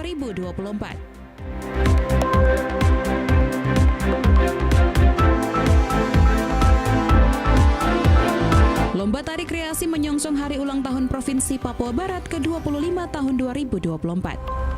2024. Lomba tari kreasi menyongsong hari ulang tahun Provinsi Papua Barat ke-25 tahun 2024.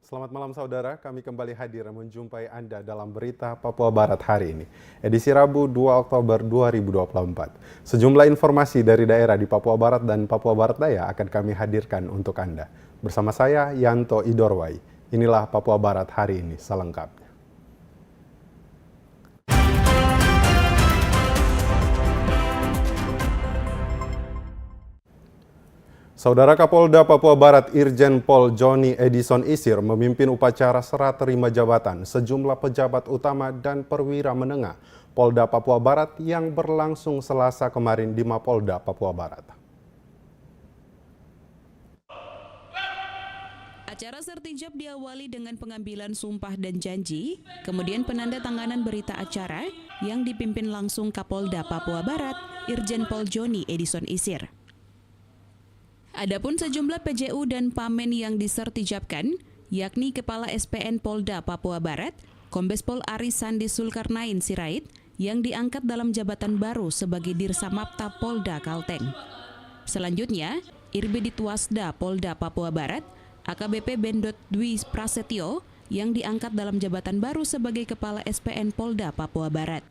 Selamat malam saudara, kami kembali hadir menjumpai Anda dalam berita Papua Barat hari ini, edisi Rabu 2 Oktober 2024. Sejumlah informasi dari daerah di Papua Barat dan Papua Barat Daya akan kami hadirkan untuk Anda. Bersama saya, Yanto Idorwai. Inilah Papua Barat hari ini selengkapnya. Saudara Kapolda Papua Barat Irjen Pol Joni Edison Isir memimpin upacara serah terima jabatan sejumlah pejabat utama dan perwira menengah Polda Papua Barat yang berlangsung Selasa kemarin di Mapolda Papua Barat. Acara sertijab diawali dengan pengambilan sumpah dan janji, kemudian penandatanganan berita acara yang dipimpin langsung Kapolda Papua Barat Irjen Pol Joni Edison Isir. Adapun sejumlah PJU dan Pamen yang disertijabkan, yakni Kepala SPN Polda Papua Barat, Kombes Pol Aris Sandi Sulkarnain Sirait, yang diangkat dalam jabatan baru sebagai Dirsamapta Polda Kalteng. Selanjutnya, Irbiditwasda Polda Papua Barat, AKBP Bendot Dwi Prasetyo, yang diangkat dalam jabatan baru sebagai Kepala SPN Polda Papua Barat.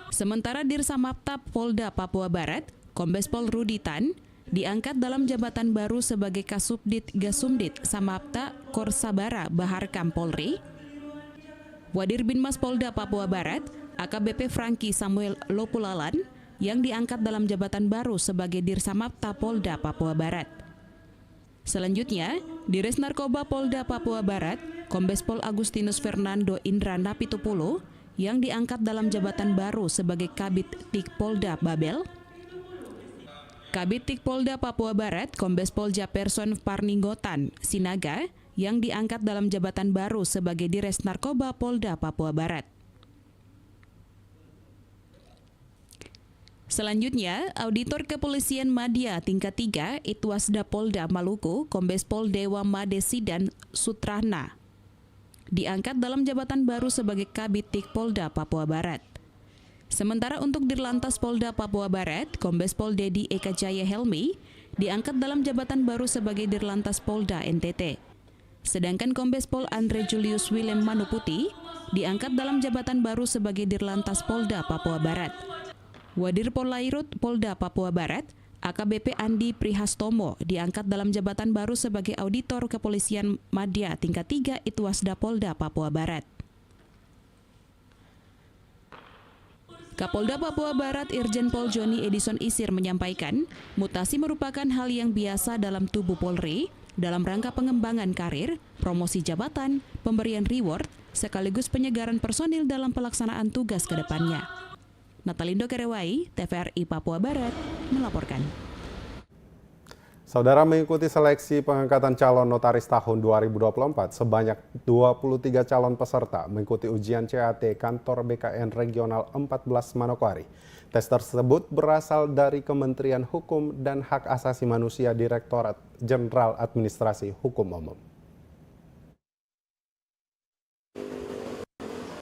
Sementara Dirsamapta Polda Papua Barat, Kombes Pol Rudi Tan diangkat dalam jabatan baru sebagai Kasubdit Gasumdit Samapta Korsabara Baharkam Polri. Wadir Binmas Polda Papua Barat, AKBP Franky Samuel Lopulalan yang diangkat dalam jabatan baru sebagai Dirsamapta Polda Papua Barat. Selanjutnya, Dires Narkoba Polda Papua Barat, Kombes Pol Agustinus Fernando Indra Napitupulo yang diangkat dalam jabatan baru sebagai Kabid Tik Polda Babel. Kabid Tik Polda Papua Barat, Kombes Pol Japerson Parninggotan Sinaga, yang diangkat dalam jabatan baru sebagai Dires Narkoba Polda Papua Barat. Selanjutnya, Auditor Kepolisian Madya tingkat 3 Itwasda Polda Maluku, Kombes Pol Dewa Madesidan Sutrahna, diangkat dalam jabatan baru sebagai Kabid Tik Polda Papua Barat. Sementara untuk Dirlantas Polda Papua Barat, Kombes Pol Dedi Eka Jaya Helmi diangkat dalam jabatan baru sebagai Dirlantas Polda NTT. Sedangkan Kombes Pol Andre Julius Willem Manuputi diangkat dalam jabatan baru sebagai Dirlantas Polda Papua Barat. Wadir Polairut Polda Papua Barat, AKBP Andi Prihastomo diangkat dalam jabatan baru sebagai Auditor Kepolisian Madya tingkat 3 Itwasda Polda Papua Barat. Kapolda Papua Barat Irjen Pol Joni Edison Isir menyampaikan, mutasi merupakan hal yang biasa dalam tubuh Polri dalam rangka pengembangan karir, promosi jabatan, pemberian reward, sekaligus penyegaran personil dalam pelaksanaan tugas ke depannya. Natalindo Kerewai, TVRI Papua Barat, melaporkan. Saudara, mengikuti seleksi pengangkatan calon notaris tahun 2024, sebanyak 23 calon peserta mengikuti ujian CAT Kantor BKN Regional 14 Manokwari. Tes tersebut berasal dari Kementerian Hukum dan Hak Asasi Manusia Direktorat Jenderal Administrasi Hukum Umum.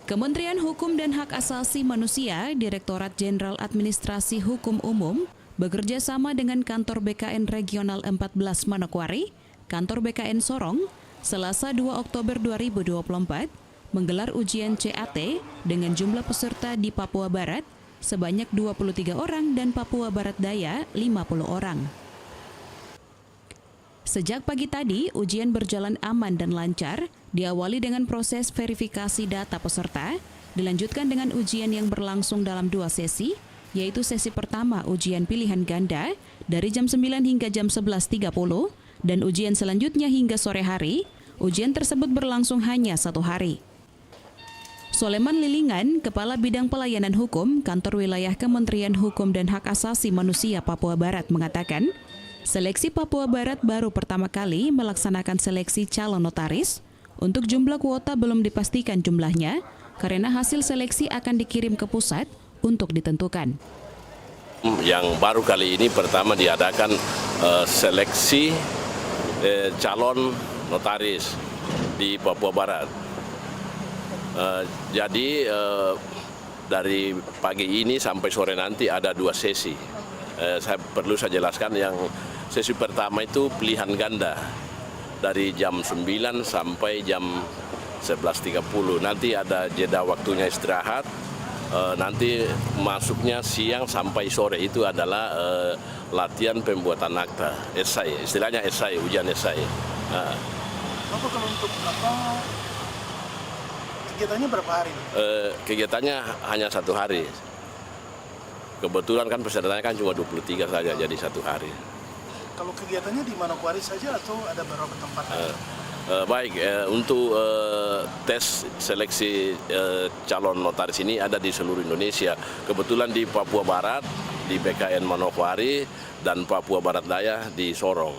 Kementerian Hukum dan Hak Asasi Manusia Direktorat Jenderal Administrasi Hukum Umum bekerja sama dengan Kantor BKN Regional 14 Manokwari, Kantor BKN Sorong, Selasa 2 Oktober 2024, menggelar ujian CAT dengan jumlah peserta di Papua Barat sebanyak 23 orang dan Papua Barat Daya 50 orang. Sejak pagi tadi, ujian berjalan aman dan lancar, diawali dengan proses verifikasi data peserta, dilanjutkan dengan ujian yang berlangsung dalam 2 sesi, yaitu sesi pertama ujian pilihan ganda dari jam 9 hingga jam 11.30 dan ujian selanjutnya hingga sore hari. Ujian tersebut berlangsung hanya 1 hari. Soleman Lilingan, Kepala Bidang Pelayanan Hukum, Kantor Wilayah Kementerian Hukum dan Hak Asasi Manusia Papua Barat mengatakan, seleksi Papua Barat baru pertama kali melaksanakan seleksi calon notaris. Untuk jumlah kuota belum dipastikan jumlahnya, karena hasil seleksi akan dikirim ke pusat untuk ditentukan. Yang baru kali ini pertama diadakan seleksi calon notaris di Papua Barat. Jadi dari pagi ini sampai sore nanti ada 2 sesi. Saya jelaskan yang sesi pertama itu pilihan ganda dari jam 9 sampai jam 11.30. Nanti ada jeda waktunya istirahat. Nanti masuknya siang sampai sore itu adalah latihan pembuatan akta, esai, istilahnya esai, ujian esai. Kalau untuk kegiatannya berapa hari? Kegiatannya hanya 1 hari. Kebetulan kan pesertanya kan cuma 23 saja, jadi 1 hari. Kalau kegiatannya di Manokwari saja atau ada beberapa tempat? Baik, untuk tes seleksi calon notaris ini ada di seluruh Indonesia. Kebetulan di Papua Barat, di BKN Manokwari, dan Papua Barat Daya di Sorong.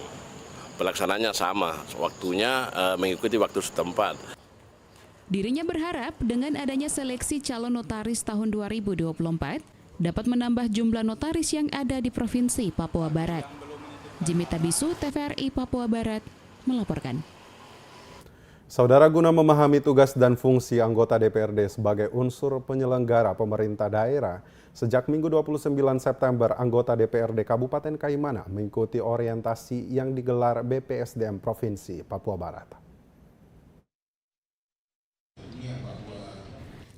Pelaksananya sama, waktunya mengikuti waktu setempat. Dirinya berharap dengan adanya seleksi calon notaris tahun 2024 dapat menambah jumlah notaris yang ada di Provinsi Papua Barat. Jimmy Tabisu, TVRI Papua Barat, melaporkan. Saudara, guna memahami tugas dan fungsi anggota DPRD sebagai unsur penyelenggara pemerintah daerah, sejak Minggu 29 September, anggota DPRD Kabupaten Kaimana mengikuti orientasi yang digelar BPSDM Provinsi Papua Barat.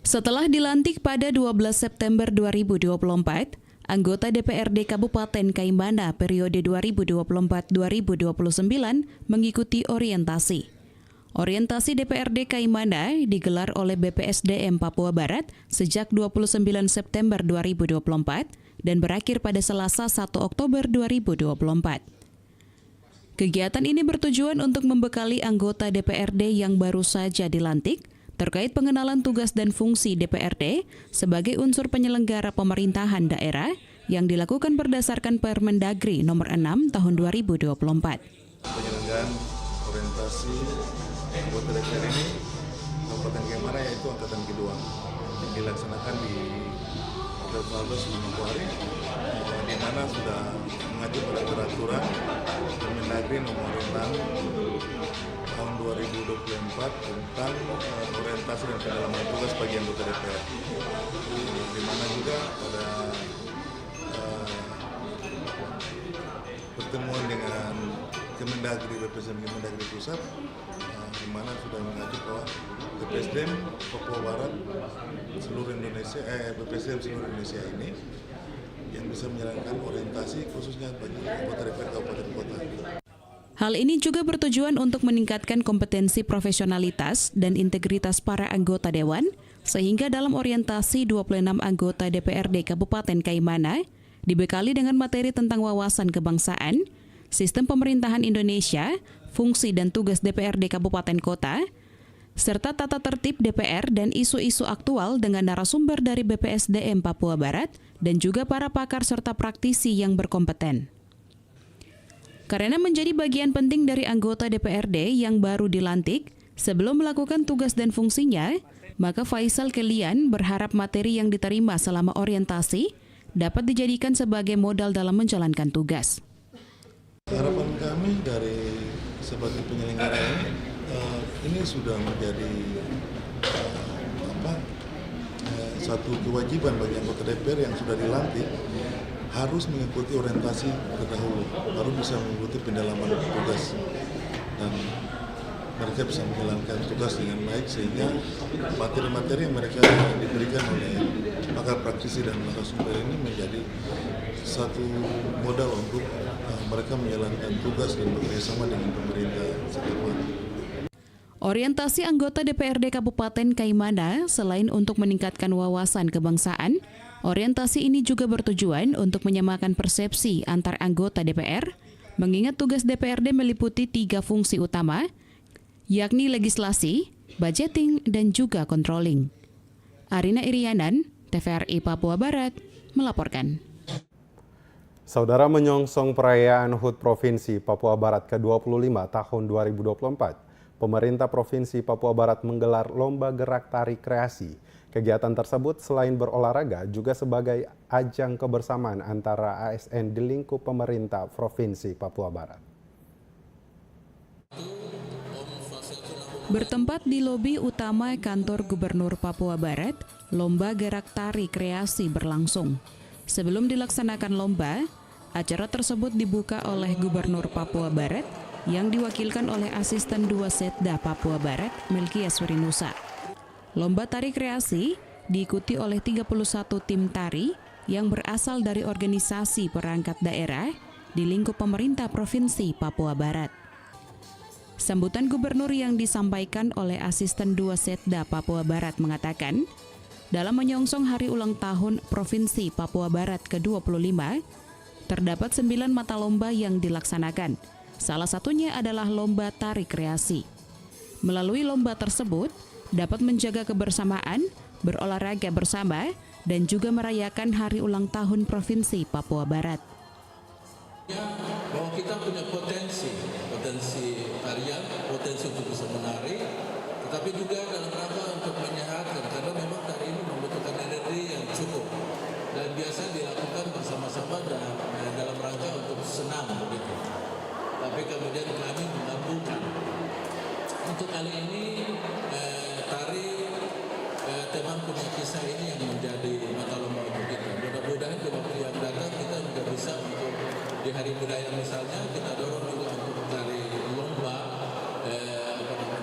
Setelah dilantik pada 12 September 2024, anggota DPRD Kabupaten Kaimana periode 2024-2029 mengikuti orientasi. Orientasi DPRD Kaimana digelar oleh BPSDM Papua Barat sejak 29 September 2024 dan berakhir pada Selasa 1 Oktober 2024. Kegiatan ini bertujuan untuk membekali anggota DPRD yang baru saja dilantik terkait pengenalan tugas dan fungsi DPRD sebagai unsur penyelenggara pemerintahan daerah yang dilakukan berdasarkan Permendagri nomor 6 tahun 2024. Penyelenggaraan orientasi anggota DPR ini Kabupaten Kaimana yaitu angkatan kedua yang dilaksanakan di Hotel Palbas Manokwari, di mana sudah mengacu pada peraturan Permendagri nomor 6 tahun 2024 tentang orientasi dan pendalaman tugas bagi anggota DPR, di mana juga pada pertemuan dengan Kemendagri, BPSDM Kemendagri Pusat, di mana sudah mengacu bahwa BPSDM Papua Barat seluruh Indonesia, BPSDM seluruh Indonesia ini yang bisa menjalankan orientasi khususnya bagi anggota DPR Kabupaten Kota. Hal ini juga bertujuan untuk meningkatkan kompetensi profesionalitas dan integritas para anggota Dewan, sehingga dalam orientasi 26 anggota DPRD Kabupaten Kaimana dibekali dengan materi tentang wawasan kebangsaan, sistem pemerintahan Indonesia, fungsi dan tugas DPRD Kabupaten Kota, serta tata tertib DPR dan isu-isu aktual dengan narasumber dari BPSDM Papua Barat dan juga para pakar serta praktisi yang berkompeten. Karena menjadi bagian penting dari anggota DPRD yang baru dilantik, sebelum melakukan tugas dan fungsinya, maka Faisal Kelian berharap materi yang diterima selama orientasi dapat dijadikan sebagai modal dalam menjalankan tugas. Harapan kami dari sebagai penyelenggara ini sudah menjadi satu kewajiban bagi anggota DPR yang sudah dilantik harus mengikuti orientasi terdahulu, baru bisa mengikuti pendalaman tugas dan mereka bisa menjalankan tugas dengan baik sehingga materi-materi yang mereka diberikan oleh pakar praktisi dan narasumber ini menjadi satu modal untuk mereka menjalankan tugas dan bekerjasama dengan pemerintah setempat. Orientasi anggota DPRD Kabupaten Kaimana selain untuk meningkatkan wawasan kebangsaan, orientasi ini juga bertujuan untuk menyamakan persepsi antar anggota DPR, mengingat tugas DPRD meliputi 3 fungsi utama, yakni legislasi, budgeting, dan juga controlling. Arina Irianan, TVRI Papua Barat, melaporkan. Saudara, menyongsong perayaan HUT Provinsi Papua Barat ke-25 tahun 2024, pemerintah Provinsi Papua Barat menggelar lomba gerak tari kreasi. Kegiatan tersebut selain berolahraga juga sebagai ajang kebersamaan antara ASN di lingkup pemerintah Provinsi Papua Barat. Bertempat di lobi utama kantor Gubernur Papua Barat, lomba gerak tari kreasi berlangsung. Sebelum dilaksanakan lomba, acara tersebut dibuka oleh Gubernur Papua Barat yang diwakilkan oleh Asisten 2 Setda Papua Barat, Melkias Wirinusa. Lomba tari kreasi diikuti oleh 31 tim tari yang berasal dari organisasi perangkat daerah di lingkup pemerintah Provinsi Papua Barat. Sambutan gubernur yang disampaikan oleh Asisten 2 Setda Papua Barat mengatakan, dalam menyongsong hari ulang tahun Provinsi Papua Barat ke-25, terdapat 9 mata lomba yang dilaksanakan. Salah satunya adalah lomba tari kreasi. Melalui lomba tersebut, dapat menjaga kebersamaan, berolahraga bersama, dan juga merayakan hari ulang tahun Provinsi Papua Barat. Bahwa kita punya potensi tarian, potensi untuk bisa menari, tetapi juga dalam rangka untuk menyehatkan, karena memang tari ini membutuhkan energi yang cukup dan biasa dilakukan bersama-sama dan dalam rangka untuk senam begitu. Tapi kemudian kami menggabungkan. Untuk kali ini tari teman punya kisah ini yang menjadi mata lomba untuk kita. Mudah-mudahan di waktu yang datang kita juga bisa untuk di hari budaya misalnya kita dorong juga untuk tari lomba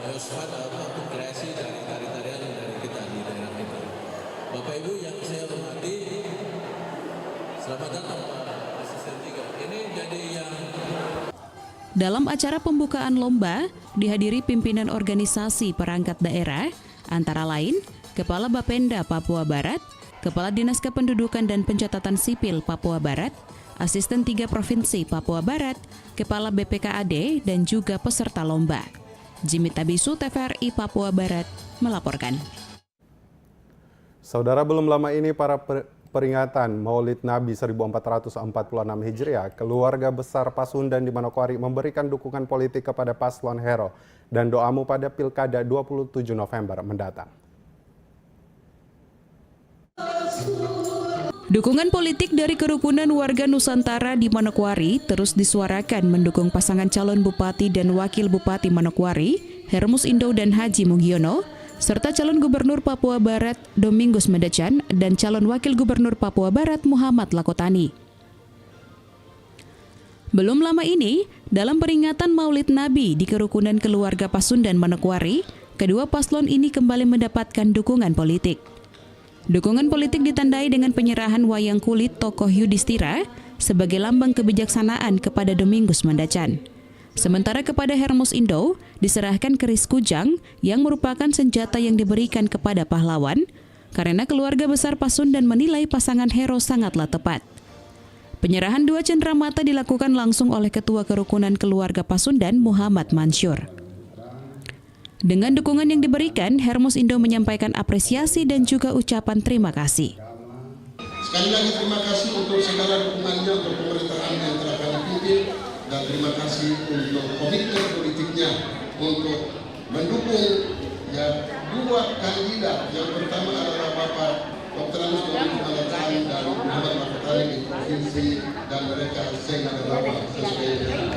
yosfat atau untuk kreasi dari tari-tarian dari kita di daerah kita. Bapak Ibu yang saya hormati, selamat datang Pak Asisten 3. Ini jadi yang Dalam acara pembukaan lomba, dihadiri pimpinan organisasi perangkat daerah, antara lain Kepala Bapenda Papua Barat, Kepala Dinas Kependudukan dan Pencatatan Sipil Papua Barat, Asisten 3 Provinsi Papua Barat, Kepala BPKAD, dan juga peserta lomba. Jimmy Tabisu, TVRI Papua Barat, melaporkan. Saudara, belum lama ini para peringatan Maulid Nabi 1446 Hijriah, keluarga besar Pasundan di Manokwari memberikan dukungan politik kepada paslon Hero dan doamu pada Pilkada 27 November mendatang. Dukungan politik dari kerukunan warga Nusantara di Manokwari terus disuarakan mendukung pasangan calon Bupati dan Wakil Bupati Manokwari, Hermus Indo dan Haji Mugiono, serta calon Gubernur Papua Barat Domingus Medacan dan calon Wakil Gubernur Papua Barat Muhammad Lakotani. Belum lama ini, dalam peringatan Maulid Nabi di kerukunan keluarga Pasundan Manokwari, kedua paslon ini kembali mendapatkan dukungan politik. Dukungan politik ditandai dengan penyerahan wayang kulit tokoh Yudhistira sebagai lambang kebijaksanaan kepada Domingus Medacan. Sementara kepada Hermus Indo diserahkan keris kujang yang merupakan senjata yang diberikan kepada pahlawan karena keluarga besar Pasundan menilai pasangan Hero sangatlah tepat. Penyerahan 2 cenderamata dilakukan langsung oleh Ketua Kerukunan Keluarga Pasundan Muhammad Mansyur. Dengan dukungan yang diberikan, Hermus Indo menyampaikan apresiasi dan juga ucapan terima kasih. Sekali lagi terima kasih untuk segala dukungannya untuk pemerintahan yang telah kami pimpin, dan terima kasih untuk komitmen politiknya untuk mendukung dua kandidat. Yang pertama adalah Bapak Dr. Anus Medacan dan Muhammad Lakotani di provinsi, dan mereka sangat lama sesuai dengan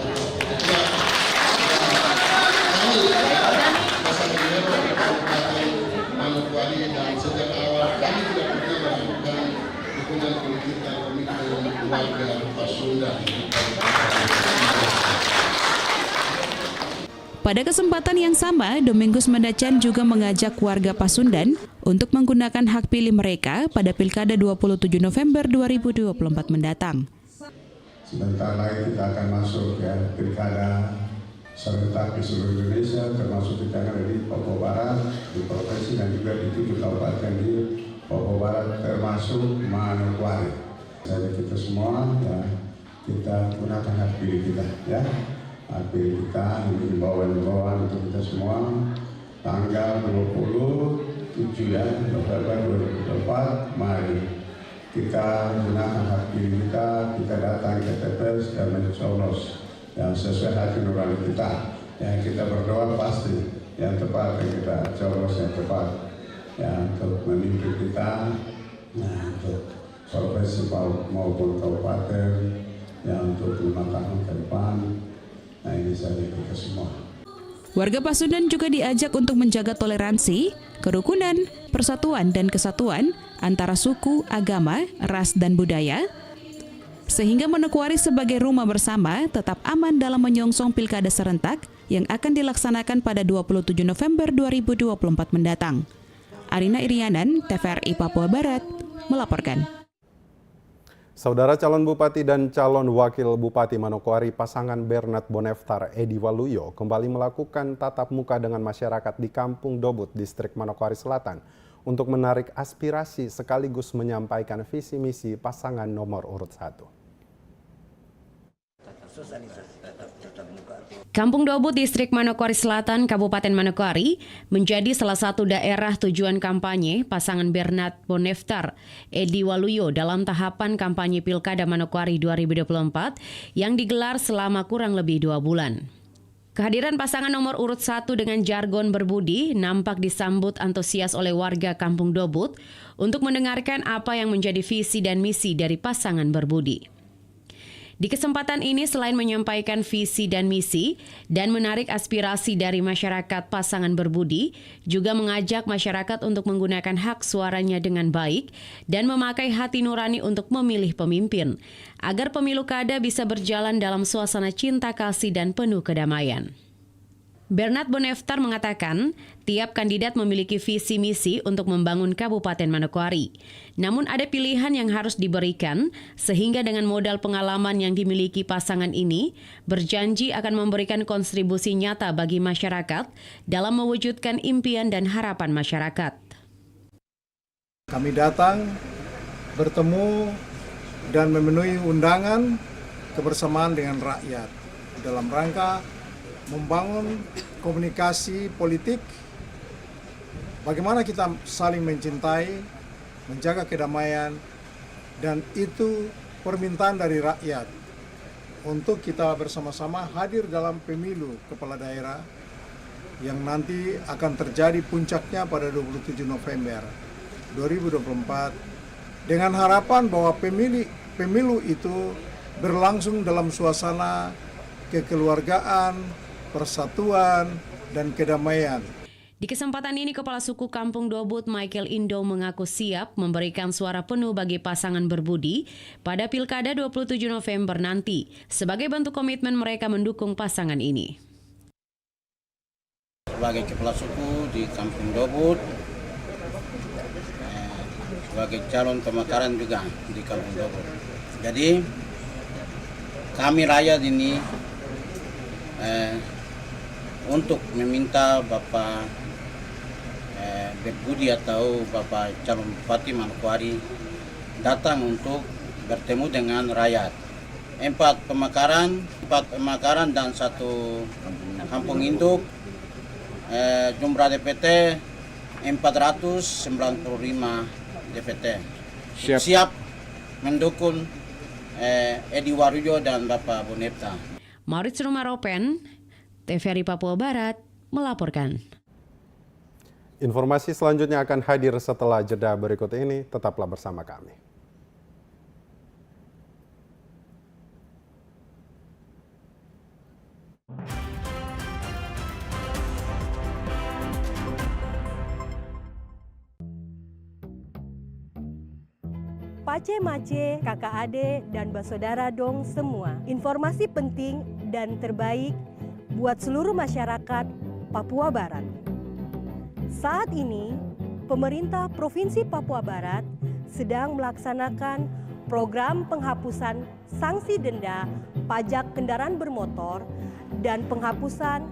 kami pasangan Hero di Kabupaten Manokwari, dan sejak awal kami tidak pernah melakukan dukungan politik dan komitmen warga Pasundan. Pada kesempatan yang sama, Domingus Medacan juga mengajak warga Pasundan untuk menggunakan hak pilih mereka pada Pilkada 27 November 2024 mendatang. Sebentar lagi kita akan masuk ya Pilkada serentak di seluruh Indonesia, termasuk Pilkada di Papua Barat, di provinsi dan juga di 7 kabupaten di Papua Barat, termasuk Manokwari. Jadi kita semua ya, kita gunakan hak pilih kita ya. Hak pilih kita, ini himbauan untuk kita semua, tanggal 27 ya, November 2024, mari kita gunakan hak pilih kita datang ke TPS dan mencoblos yang sesuai hati nurani kita. Yang kita berdoa pasti yang tepat yang kita coblos yang tepat ya untuk memimpin kita, nah untuk provinsi maupun kabupaten yang untuk 5 tahun ke depan. Nah ini saya kita semua. Warga Pasundan juga diajak untuk menjaga toleransi, kerukunan, persatuan dan kesatuan antara suku, agama, ras dan budaya, sehingga Manokwari sebagai rumah bersama tetap aman dalam menyongsong pilkada serentak yang akan dilaksanakan pada 27 November 2024 mendatang. Arina Irianan, TVRI Papua Barat, melaporkan. Saudara calon bupati dan calon wakil bupati Manokwari pasangan Bernard Boneftar Edi Waluyo kembali melakukan tatap muka dengan masyarakat di Kampung Dobut, Distrik Manokwari Selatan untuk menarik aspirasi sekaligus menyampaikan visi misi pasangan nomor urut 1. Kampung Dobut, Distrik Manokwari Selatan, Kabupaten Manokwari, menjadi salah satu daerah tujuan kampanye pasangan Bernard Boneftar Edi Waluyo dalam tahapan kampanye Pilkada Manokwari 2024 yang digelar selama kurang lebih 2 bulan. Kehadiran pasangan nomor urut 1 dengan jargon berbudi nampak disambut antusias oleh warga Kampung Dobut untuk mendengarkan apa yang menjadi visi dan misi dari pasangan berbudi. Di kesempatan ini selain menyampaikan visi dan misi dan menarik aspirasi dari masyarakat pasangan berbudi, juga mengajak masyarakat untuk menggunakan hak suaranya dengan baik dan memakai hati nurani untuk memilih pemimpin, agar pemilu kada bisa berjalan dalam suasana cinta kasih dan penuh kedamaian. Bernard Boneftar mengatakan, tiap kandidat memiliki visi misi untuk membangun Kabupaten Manokwari. Namun ada pilihan yang harus diberikan, sehingga dengan modal pengalaman yang dimiliki pasangan ini, berjanji akan memberikan kontribusi nyata bagi masyarakat dalam mewujudkan impian dan harapan masyarakat. Kami datang, bertemu, dan memenuhi undangan kebersamaan dengan rakyat dalam rangka membangun komunikasi politik, bagaimana kita saling mencintai, menjaga kedamaian, dan itu permintaan dari rakyat untuk kita bersama-sama hadir dalam pemilu kepala daerah yang nanti akan terjadi puncaknya pada 27 November 2024 dengan harapan bahwa pemilu itu berlangsung dalam suasana kekeluargaan, persatuan, dan kedamaian. Di kesempatan ini, Kepala Suku Kampung Dobut Michael Indo mengaku siap memberikan suara penuh bagi pasangan berbudi pada Pilkada 27 November nanti, sebagai bentuk komitmen mereka mendukung pasangan ini. Sebagai Kepala Suku di Kampung Dobut, sebagai calon pemekaran juga di Kampung Dobut. Jadi, kami rakyat ini untuk meminta Bapak Berbudi atau Bapak calon Bupati Manokwari datang untuk bertemu dengan rakyat. 4 pemekaran dan 1 kampung induk, jumlah DPT 495 DPT. Siap mendukung Edi Waluyo dan Bapak Boneftar. Maurits Rumaropen, TVRI Papua Barat, melaporkan. Informasi selanjutnya akan hadir setelah jeda berikut ini. Tetaplah bersama kami. Pace-mace, kakak ade, dan basodara dong semua. Informasi penting dan terbaik buat seluruh masyarakat Papua Barat. Saat ini, pemerintah Provinsi Papua Barat sedang melaksanakan program penghapusan sanksi denda pajak kendaraan bermotor dan penghapusan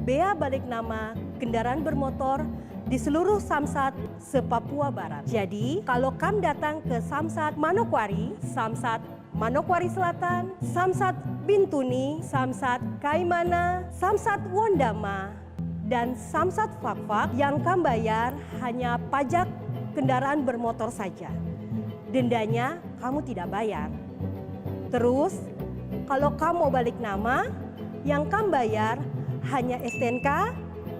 bea balik nama kendaraan bermotor di seluruh Samsat se-Papua Barat. Jadi, kalau kamu datang ke Samsat Manokwari, Samsat Manokwari Selatan, Samsat Bintuni, Samsat Kaimana, Samsat Wondama, dan Samsat Fakfak, yang kamu bayar hanya pajak kendaraan bermotor saja. Dendanya kamu tidak bayar. Terus, kalau kamu mau balik nama, yang kamu bayar hanya STNK,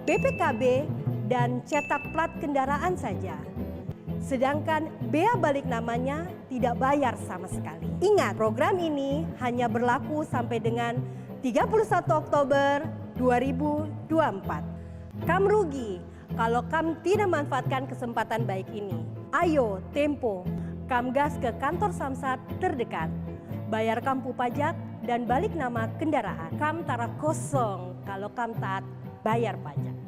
BPKB, dan cetak plat kendaraan saja. Sedangkan bea balik namanya tidak bayar sama sekali. Ingat, program ini hanya berlaku sampai dengan 31 Oktober 2024. Kam rugi kalau kam tidak manfaatkan kesempatan baik ini. Ayo, tempo, kam gas ke kantor Samsat terdekat. Bayar kampu pajak dan balik nama kendaraan. Kam tara kosong kalau kam taat bayar pajak.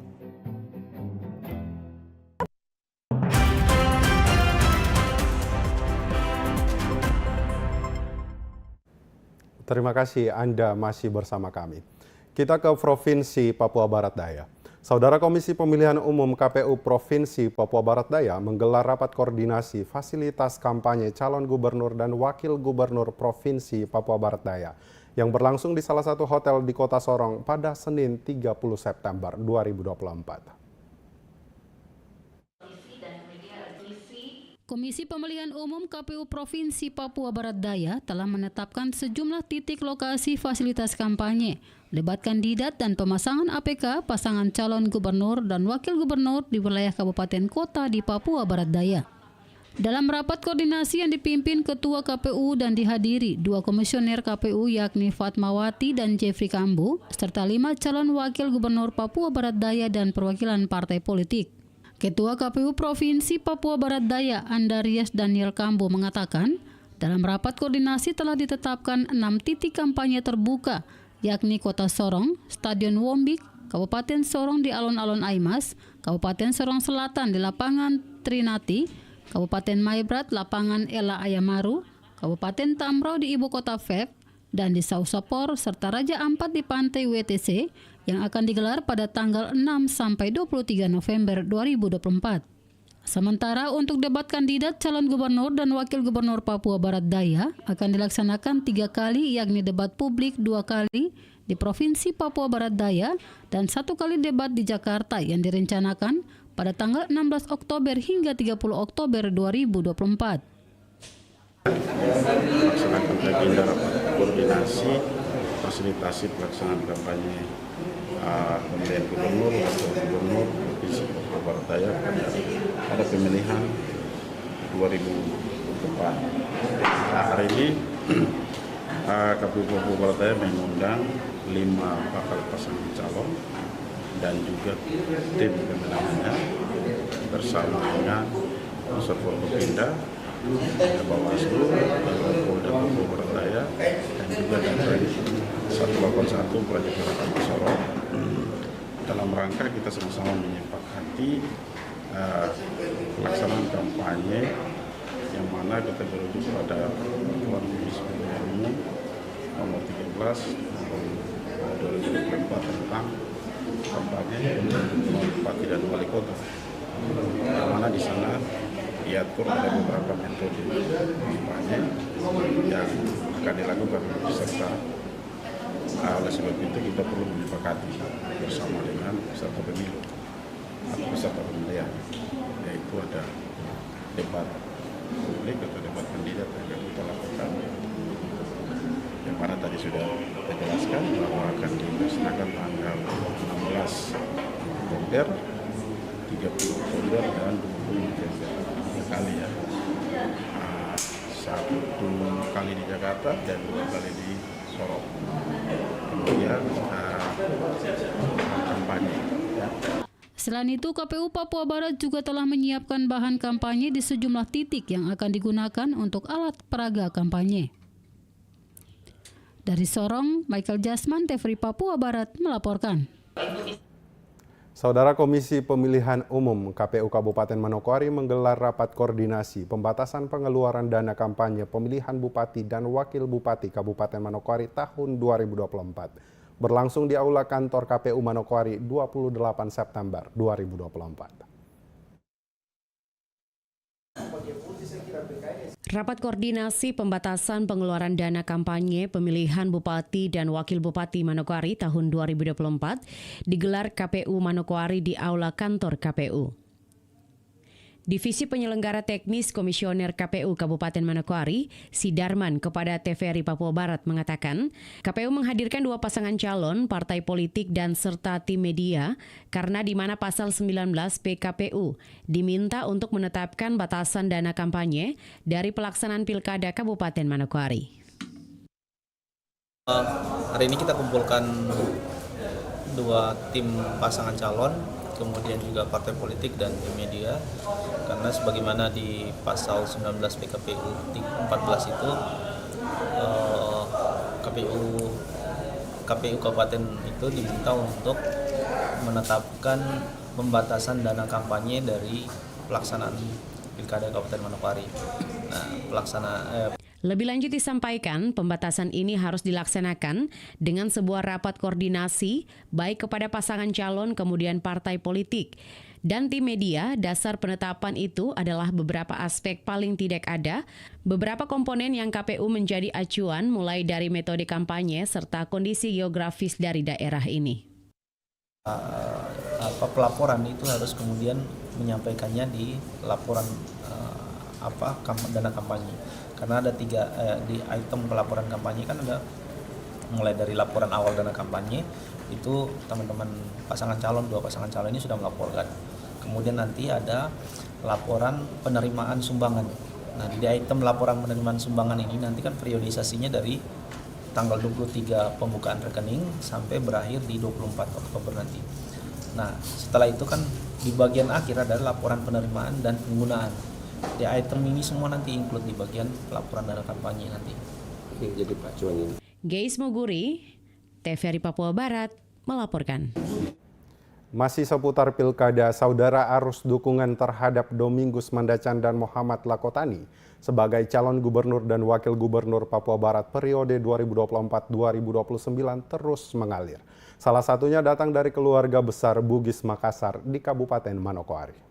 Terima kasih Anda masih bersama kami. Kita ke Provinsi Papua Barat Daya. Saudara Komisi Pemilihan Umum KPU Provinsi Papua Barat Daya menggelar rapat koordinasi fasilitas kampanye calon gubernur dan wakil gubernur Provinsi Papua Barat Daya yang berlangsung di salah satu hotel di Kota Sorong pada Senin 30 September 2024. Komisi Pemilihan Umum KPU Provinsi Papua Barat Daya telah menetapkan sejumlah titik lokasi fasilitas kampanye, debat kandidat dan pemasangan APK pasangan calon gubernur dan wakil gubernur di wilayah kabupaten kota di Papua Barat Daya. Dalam rapat koordinasi yang dipimpin Ketua KPU dan dihadiri 2 komisioner KPU yakni Fatmawati dan Jeffrey Kambu, serta 5 calon wakil gubernur Papua Barat Daya dan perwakilan partai politik. Ketua KPU Provinsi Papua Barat Daya Andarias Daniel Kambo mengatakan, dalam rapat koordinasi telah ditetapkan 6 titik kampanye terbuka, yakni Kota Sorong, Stadion Wombik, Kabupaten Sorong di Alun-Alun Aimas, Kabupaten Sorong Selatan di Lapangan Trinati, Kabupaten Maibrat Lapangan Ela Ayamaru, Kabupaten Tamrau di Ibu Kota Feb, dan di Sausapor serta Raja Ampat di Pantai WTC, yang akan digelar pada tanggal 6 sampai 23 November 2024. Sementara untuk debat kandidat calon gubernur dan wakil gubernur Papua Barat Daya akan dilaksanakan 3 kali, yakni debat publik 2 kali di Provinsi Papua Barat Daya dan 1 kali debat di Jakarta yang direncanakan pada tanggal 16 Oktober hingga 30 Oktober 2024. Melaksanakan agenda rapat koordinasi fasilitasi pelaksanaan kampanye pemilihan gubernur atau gubernur Provinsi Papua Barat Daya pada pemilihan 2024. Hari ini KPU Papua Barat Daya mengundang 5 bakal pasangan calon dan juga tim pemenangannya bersama dengan unsur Forkopimda, Bawaslu, Polda Papua Barat Daya, dan juga dari 181 Proyek Kota Sorong. Dalam rangka kita sama-sama menyepakati pelaksanaan kampanye yang mana kita merujuk pada Peraturan Komisi Pemilihan Umum nomor 13 tahun 2024 tentang kampanye bupati dan wali kota, yang mana di sana diatur ada beberapa metode kampanye yang akan dilakukan serta oleh sebab itu kita perlu menyepakati bersama dengan peserta pemilu atau peserta pemilihan, yaitu ada debat publik atau debat kandidat yang akan kita lakukan, yang mana tadi sudah kita jelaskan bahwa akan dilaksanakan tanggal 16 Oktober, 30 Oktober dan 20 November. 3 kali ya, 1 kali di Jakarta dan 2 kali di Sorong. Kemudian kampanye. Selain itu, KPU Papua Barat juga telah menyiapkan bahan kampanye di sejumlah titik yang akan digunakan untuk alat peraga kampanye. Dari Sorong, Michael Jasman, TVRI Papua Barat melaporkan. Saudara Komisi Pemilihan Umum KPU Kabupaten Manokwari menggelar rapat koordinasi pembatasan pengeluaran dana kampanye pemilihan Bupati dan Wakil Bupati Kabupaten Manokwari tahun 2024. Berlangsung di Aula Kantor KPU Manokwari 28 September 2024. Rapat koordinasi pembatasan pengeluaran dana kampanye pemilihan Bupati dan Wakil Bupati Manokwari tahun 2024 digelar KPU Manokwari di Aula Kantor KPU. Divisi Penyelenggara Teknis Komisioner KPU Kabupaten Manokwari, Sidarman kepada TVRI Papua Barat mengatakan, KPU menghadirkan 2 pasangan calon, partai politik dan serta tim media karena di mana pasal 19 PKPU diminta untuk menetapkan batasan dana kampanye dari pelaksanaan Pilkada Kabupaten Manokwari. Hari ini kita kumpulkan 2 tim pasangan calon, kemudian juga partai politik dan tim media, karena sebagaimana di pasal 19 PKPU 14 itu KPU Kabupaten itu diminta untuk menetapkan pembatasan dana kampanye dari pelaksanaan Pilkada Kabupaten Manokwari. Lebih lanjut disampaikan, pembatasan ini harus dilaksanakan dengan sebuah rapat koordinasi baik kepada pasangan calon kemudian partai politik. Dan tim media, dasar penetapan itu adalah beberapa aspek paling tidak ada, beberapa komponen yang KPU menjadi acuan mulai dari metode kampanye serta kondisi geografis dari daerah ini. Pelaporan itu harus kemudian menyampaikannya di laporan dana kampanye. Karena ada 3 di item pelaporan kampanye kan ada mulai dari laporan awal dana kampanye itu teman-teman pasangan calon 2 pasangan calon ini sudah melaporkan. Kemudian nanti ada laporan penerimaan sumbangan. Nah di item laporan penerimaan sumbangan ini nanti kan periodisasinya dari tanggal 23 pembukaan rekening sampai berakhir di 24 Oktober nanti. Nah setelah itu kan di bagian akhir ada laporan penerimaan dan penggunaan. Di item ini semua nanti include di bagian laporan dana kampanye nanti. Jadi pacuan ini. Geis Moguri, TVRI Papua Barat melaporkan. Masih seputar Pilkada, saudara, arus dukungan terhadap Domingus Mandacan dan Muhammad Lakotani sebagai calon gubernur dan wakil gubernur Papua Barat periode 2024-2029 terus mengalir. Salah satunya datang dari keluarga besar Bugis Makassar di Kabupaten Manokwari.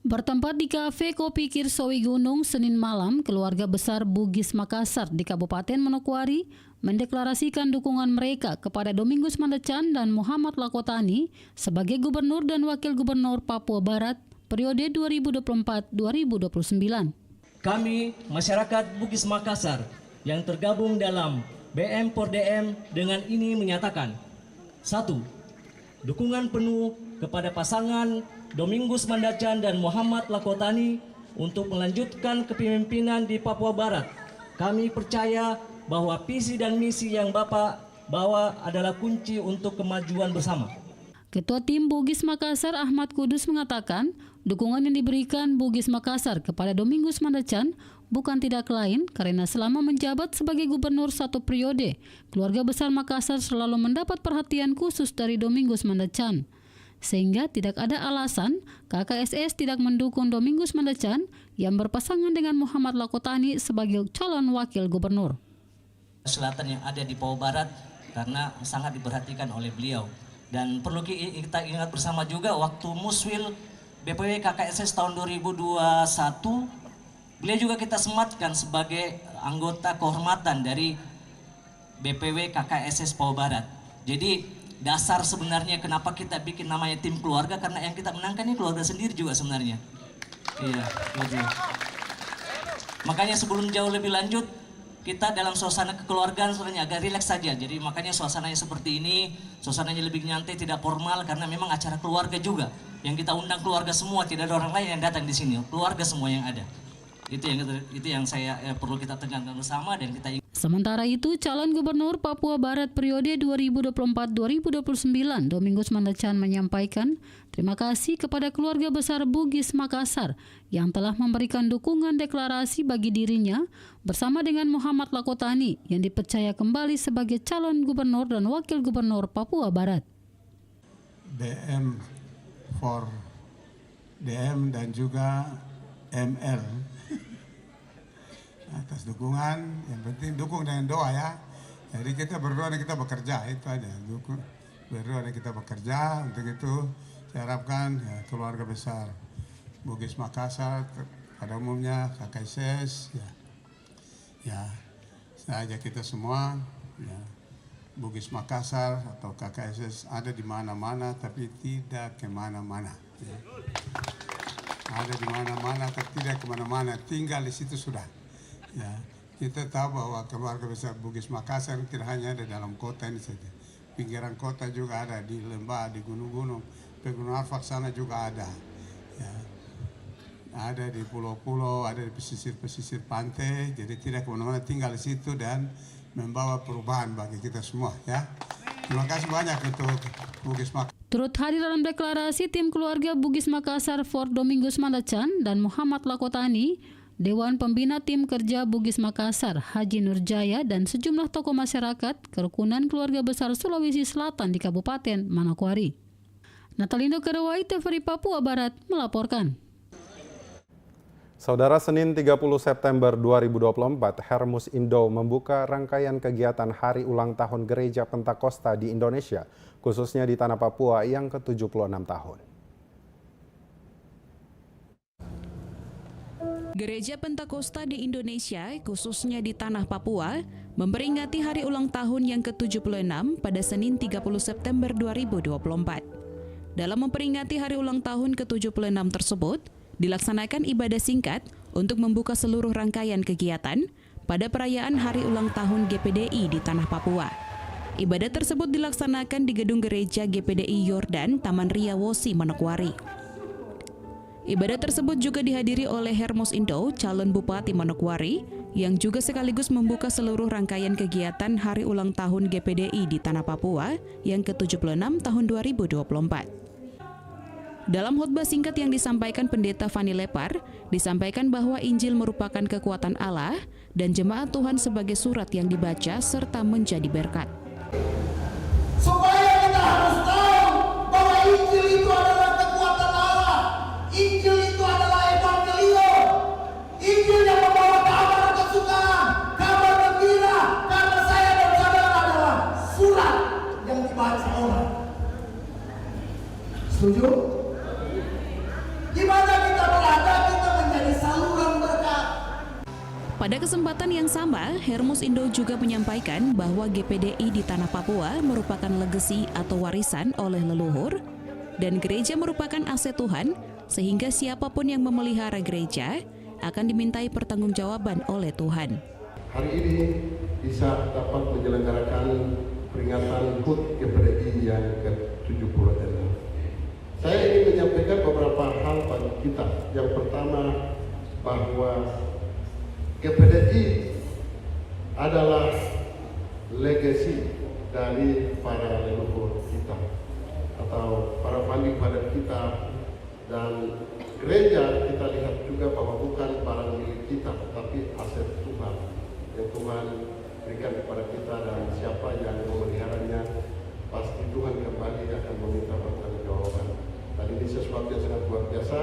Bertempat di Kafe Kopi Kirsowi Gunung Senin malam, keluarga besar Bugis Makassar di Kabupaten Manokwari mendeklarasikan dukungan mereka kepada Domingus Mandacan dan Muhammad Lakotani sebagai gubernur dan wakil gubernur Papua Barat periode 2024-2029. Kami, masyarakat Bugis Makassar yang tergabung dalam BM Pordem dengan ini menyatakan: 1. Dukungan penuh kepada pasangan Domingus Mandacan dan Muhammad Lakotani untuk melanjutkan kepemimpinan di Papua Barat. Kami percaya bahwa visi dan misi yang Bapak bawa adalah kunci untuk kemajuan bersama. Ketua Tim Bugis Makassar Ahmad Kudus mengatakan, dukungan yang diberikan Bugis Makassar kepada Domingus Mandacan bukan tidak lain karena selama menjabat sebagai gubernur 1 periode, keluarga besar Makassar selalu mendapat perhatian khusus dari Domingus Mandacan. Sehingga tidak ada alasan KKSS tidak mendukung Domingus Mandacan yang berpasangan dengan Muhammad Lakotani sebagai calon wakil gubernur. Selatan yang ada di Papua Barat karena sangat diperhatikan oleh beliau. Dan perlu kita ingat bersama juga waktu Muswil BPW KKSS tahun 2021, beliau juga kita sematkan sebagai anggota kehormatan dari BPW KKSS Papua Barat. Jadi dasar sebenarnya kenapa kita bikin namanya tim keluarga, karena yang kita menangkan ini keluarga sendiri juga sebenarnya. Iya, gitu. Makanya sebelum jauh lebih lanjut, kita dalam suasana kekeluargaan sebenarnya agak rileks saja. Jadi makanya suasananya seperti ini, suasananya lebih nyantai, tidak formal, karena memang acara keluarga juga. Yang kita undang keluarga semua, tidak ada orang lain yang datang di sini, keluarga semua yang ada. Itu yang saya perlu kita tekankan bersama dan kita. Sementara itu, calon gubernur Papua Barat periode 2024-2029 Domingus Mandacan menyampaikan terima kasih kepada keluarga besar Bugis Makassar yang telah memberikan dukungan deklarasi bagi dirinya bersama dengan Muhammad Lakotani yang dipercaya kembali sebagai calon gubernur dan wakil gubernur Papua Barat. BM for DM dan juga ML atas dukungan, yang penting dukung dengan doa ya. Jadi kita berdoa dan kita bekerja, itu aja. Berdoa dan kita bekerja, untuk itu saya harapkan ya, keluarga besar Bugis Makassar pada umumnya KKSS ya saya ajak kita semua ya, Bugis Makassar atau KKSS ada di mana-mana tapi tidak kemana-mana. Ya. Ada di mana-mana tapi tidak kemana-mana, tinggal di situ sudah. Ya. Kita tahu bahwa keluarga besar Bugis Makassar tidak hanya ada dalam kota ini saja. Pinggiran kota juga ada, di lembah, di gunung-gunung, Pegunungan Arfak sana juga ada. Ya. Ada di pulau-pulau, ada di pesisir-pesisir pantai, jadi tidak kemana-mana, tinggal di situ dan membawa perubahan bagi kita semua. Ya. Terima kasih banyak untuk Bugis Makassar. Turut hadir dalam deklarasi tim keluarga Bugis Makassar Fort Domingus Mandacan dan Muhammad Lakotani, Dewan Pembina Tim Kerja Bugis Makassar Haji Nurjaya dan sejumlah tokoh masyarakat kerukunan keluarga besar Sulawesi Selatan di Kabupaten Manokwari. Natalindo Kerewai, TVRI Papua Barat melaporkan. Saudara, Senin 30 September 2024, Hermus Indo membuka rangkaian kegiatan Hari Ulang Tahun Gereja Pentakosta di Indonesia, khususnya di Tanah Papua yang ke-76 tahun. Gereja Pentakosta di Indonesia, khususnya di Tanah Papua, memperingati Hari Ulang Tahun yang ke-76 pada Senin 30 September 2024. Dalam memperingati Hari Ulang Tahun ke-76 tersebut, dilaksanakan ibadah singkat untuk membuka seluruh rangkaian kegiatan pada perayaan Hari Ulang Tahun GPDI di Tanah Papua. Ibadah tersebut dilaksanakan di Gedung Gereja GPDI Yordan, Taman Ria Wosi, Manokwari. Ibadah tersebut juga dihadiri oleh Hermus Indo, calon Bupati Manokwari, yang juga sekaligus membuka seluruh rangkaian kegiatan Hari Ulang Tahun GPDI di Tanah Papua yang ke-76 tahun 2024. Dalam khotbah singkat yang disampaikan Pendeta Fani Lepar, disampaikan bahwa Injil merupakan kekuatan Allah dan jemaat Tuhan sebagai surat yang dibaca serta menjadi berkat. Supaya kita harus tahu bahwa Injil itu adalah kekuatan Allah. Injil itu adalah evangelium. Injil yang membawa kabar kesukaan, kabar gembira, karena saya dan saudara adalah surat yang dibaca orang. Setuju? Di mana kita berada, kita menjadi saluran berkat. Pada kesempatan yang sama, Hermus Indo juga menyampaikan bahwa GPDI di Tanah Papua merupakan legasi atau warisan oleh leluhur, dan gereja merupakan aset Tuhan, sehingga siapapun yang memelihara gereja akan dimintai pertanggungjawaban oleh Tuhan. Hari ini bisa dapat menyelenggarakan peringatan HUT GPDI yang ke-76. Saya ingin menyampaikan beberapa hal bagi kita. Yang pertama, bahwa GPDI adalah legasi dari para leluhur kita atau para founding father kita, dan gereja kita lihat juga bahwa bukan barang milik kita tetapi aset Tuhan yang Tuhan berikan kepada kita, dan siapa yang memeliharanya pasti Tuhan kembali akan meminta pertanggungjawaban. Dan ini sesuatu yang sangat luar biasa.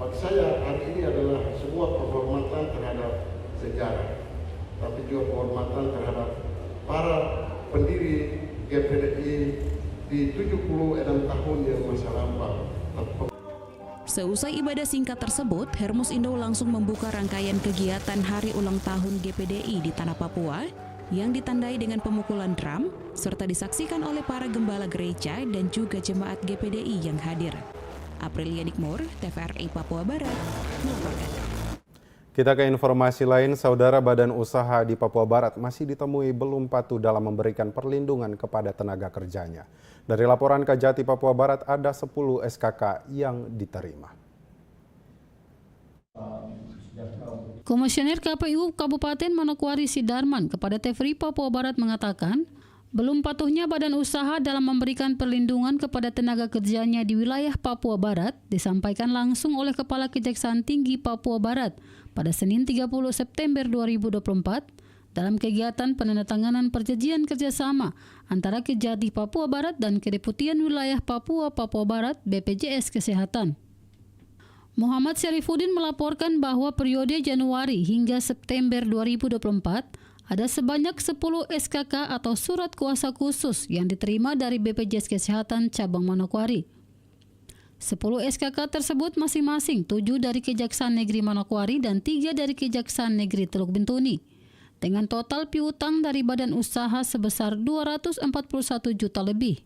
Bagi saya hari ini adalah sebuah penghormatan terhadap sejarah, tapi juga penghormatan terhadap para pendiri GPDI di 76 tahun yang masa lampau. Seusai ibadah singkat tersebut, Hermus Indo langsung membuka rangkaian kegiatan Hari Ulang Tahun GPDI di Tanah Papua yang ditandai dengan pemukulan drum serta disaksikan oleh para gembala gereja dan juga jemaat GPDI yang hadir. Aprilia Nikmur, TVRI Papua Barat, melaporkan. Kita ke informasi lain, Saudara, badan usaha di Papua Barat masih ditemui belum patuh dalam memberikan perlindungan kepada tenaga kerjanya. Dari laporan Kajati Papua Barat, ada 10 SKK yang diterima. Komisioner KPU Kabupaten Manokwari Sidarman kepada TVRI Papua Barat mengatakan, belum patuhnya badan usaha dalam memberikan perlindungan kepada tenaga kerjanya di wilayah Papua Barat disampaikan langsung oleh Kepala Kejaksaan Tinggi Papua Barat pada Senin 30 September 2024 dalam kegiatan penandatanganan perjanjian kerjasama antara Kejati Papua Barat dan Kedeputian Wilayah Papua Barat BPJS Kesehatan. Muhammad Syarifuddin melaporkan bahwa periode Januari hingga September 2024 ada sebanyak 10 SKK atau surat kuasa khusus yang diterima dari BPJS Kesehatan Cabang Manokwari. 10 SKK tersebut masing-masing 7 dari Kejaksaan Negeri Manokwari dan 3 dari Kejaksaan Negeri Teluk Bintuni. dengan total piutang dari badan usaha sebesar 241 juta lebih.